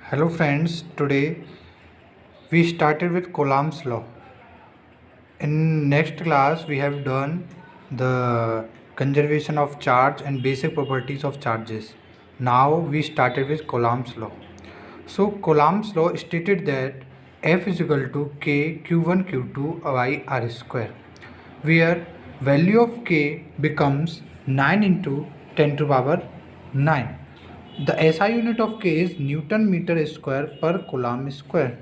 Hello friends, today we started with Coulomb's law. In next class we have done the conservation of charge and basic properties of charges. Now we started with Coulomb's law. So Coulomb's law stated that F is equal to K Q1 Q2 by R square, where value of K becomes 9 into 10 to the power 9. The SI unit of K is Newton meter square per Coulomb square.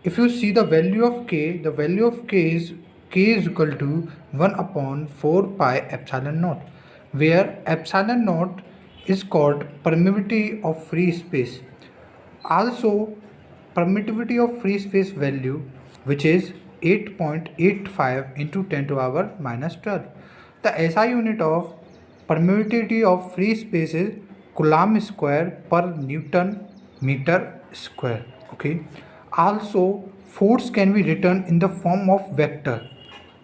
If you see the value of K, the value of K is equal to 1 upon 4 pi epsilon naught, where epsilon naught is called permittivity of free space. Also, permittivity of free space value, which is 8.85 into 10 to the power minus 12. The SI unit of permittivity of free space is Coulomb square per Newton meter square. Okay. Also, force can be written in the form of vector,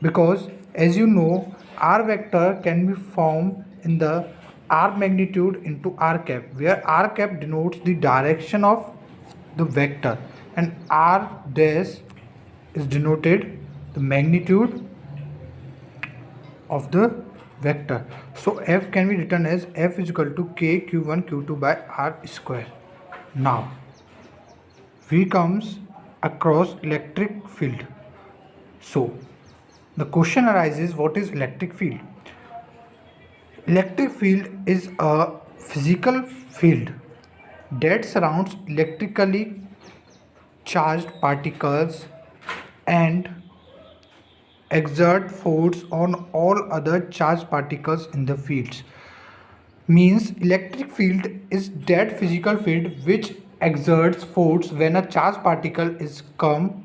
because as you know, R vector can be formed in the R magnitude into R cap, where R cap denotes the direction of the vector and R dash is denoted the magnitude of the vector. So F can be written as F is equal to K Q1 Q2 by R square. Now V comes across electric field. So the question arises, what is electric field? Electric field is a physical field that surrounds electrically charged particles and exert force on all other charged particles in the fields. Means electric field is that physical field which exerts force when a charged particle is come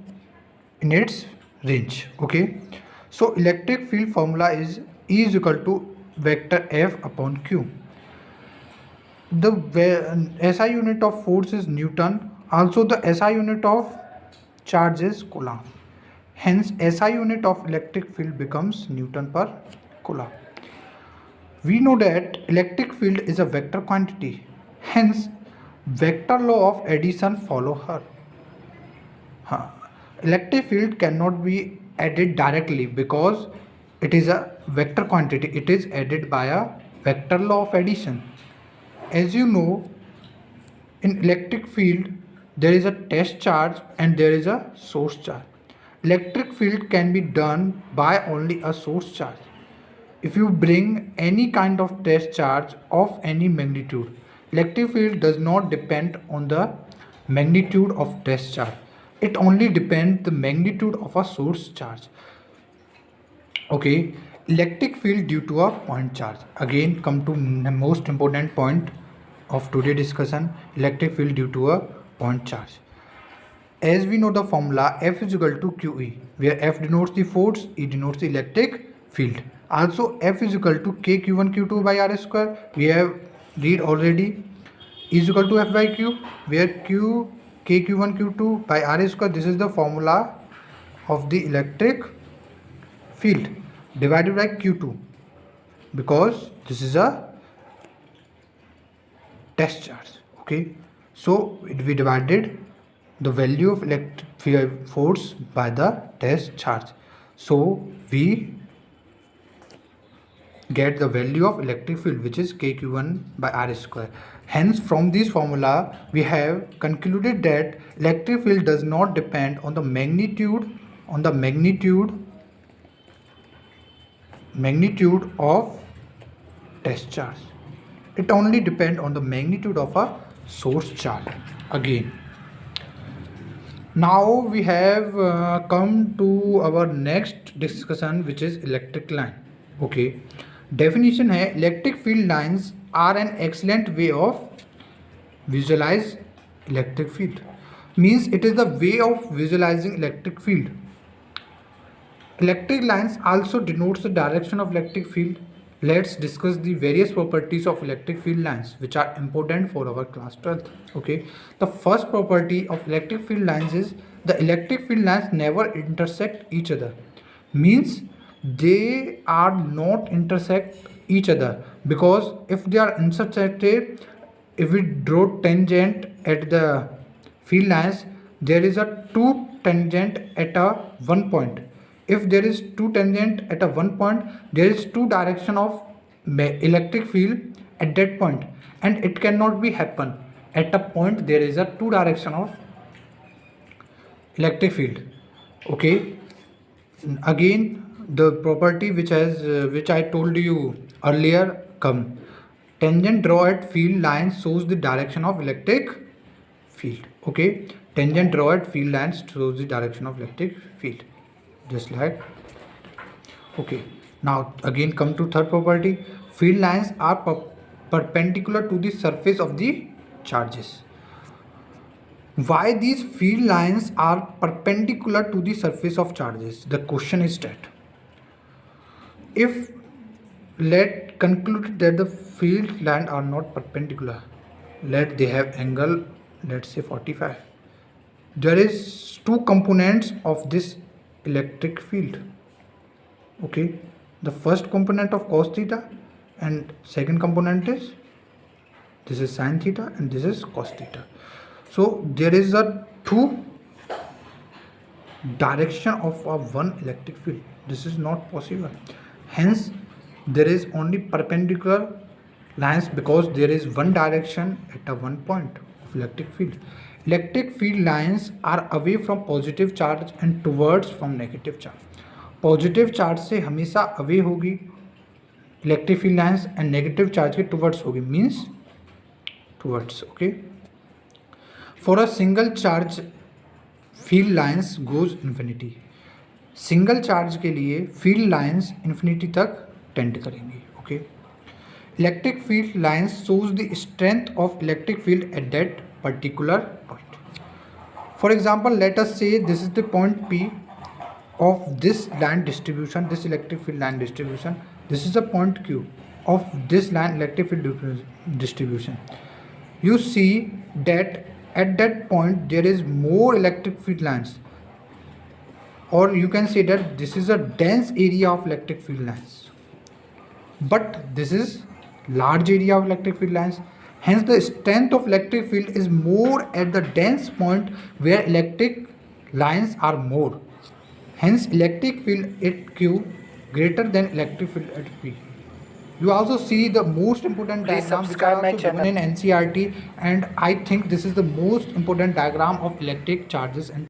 in its range. Okay, so electric field formula is E is equal to vector F upon Q. The SI unit of force is Newton. Also the SI unit of charge is Coulomb. Hence SI unit of electric field becomes Newton per Coulomb. We know that electric field is a vector quantity. Hence vector law of addition follow her. Electric field cannot be added directly because it is a vector quantity. It is added by a vector law of addition. As you know, in electric field there is a test charge and there is a source charge. Electric field can be done by only a source charge. If you bring any kind of test charge of any magnitude, electric field does not depend on the magnitude of test charge. It only depends the magnitude of a source charge. Okay, electric field due to a point charge. Again, come to the most important point of today's discussion, electric field due to a point charge. As we know the formula, F is equal to QE, where F denotes the force, E denotes the electric field. Also, F is equal to K Q1 Q2 by R square. We have read already. E is equal to F by Q, where Q K Q1 Q2 by R square. This is the formula of the electric field divided by Q2, because this is a test charge. Okay, so we divided the value of electric force by the test charge. So we get the value of electric field, which is KQ1 by R square. Hence, from this formula, we have concluded that electric field does not depend on the magnitude of test charge. It only depends on the magnitude of a source charge. Again, now we have come to our next discussion, which is electric line. Okay, definition है, electric field lines are an excellent way of visualize electric field. Means it is the way of visualizing electric field. Electric lines also denotes the direction of electric field. Let's discuss the various properties of electric field lines, which are important for our class 12th. Okay, the first property of electric field lines is the electric field lines never intersect each other. Means they are not intersect each other, because if they are intersected, if we draw tangent at the field lines, there is a two tangent at a one point. If there is two tangent at a one point, there is two direction of electric field at that point, and it cannot be happen at a point there is a two direction of electric field. Okay, again the property which I told you earlier come. Tangent draw at field line shows the direction of electric field. Okay, tangent draw at field lines shows the direction of electric field, just like. Okay, now again come to third property. Field lines are perpendicular to the surface of the charges. Why these field lines are perpendicular to the surface of charges? The question is that if let conclude that the field lines are not perpendicular, let they have angle, let's say 45. There is two components of this electric field. Okay, the first component of cos theta and second component is this is sin theta and this is cos theta. So there is a two direction of a one electric field. This is not possible. Hence there is only perpendicular lines because there is one direction at a one point of electric field. Electric field lines are away from positive charge and towards from negative charge. Positive charge से हमेशा away होगी electric field lines and negative charge के towards होगी, means towards. Okay, for a single charge field lines goes infinity. Single charge के लिए field lines infinity तक tend करेंगी. Okay, electric field lines shows the strength of electric field at that particular point. For example, let us say this is the point P of this line distribution, this electric field line distribution. This is a point Q of this line electric field distribution. You see that at that point there is more electric field lines, or you can say that this is a dense area of electric field lines, but this is large area of electric field lines. Hence the strength of electric field is more at the dense point where electric lines are more. Hence electric field at Q greater than electric field at P. You also see the most important diagram which I also given in NCERT, and I think this is the most important diagram of electric charges and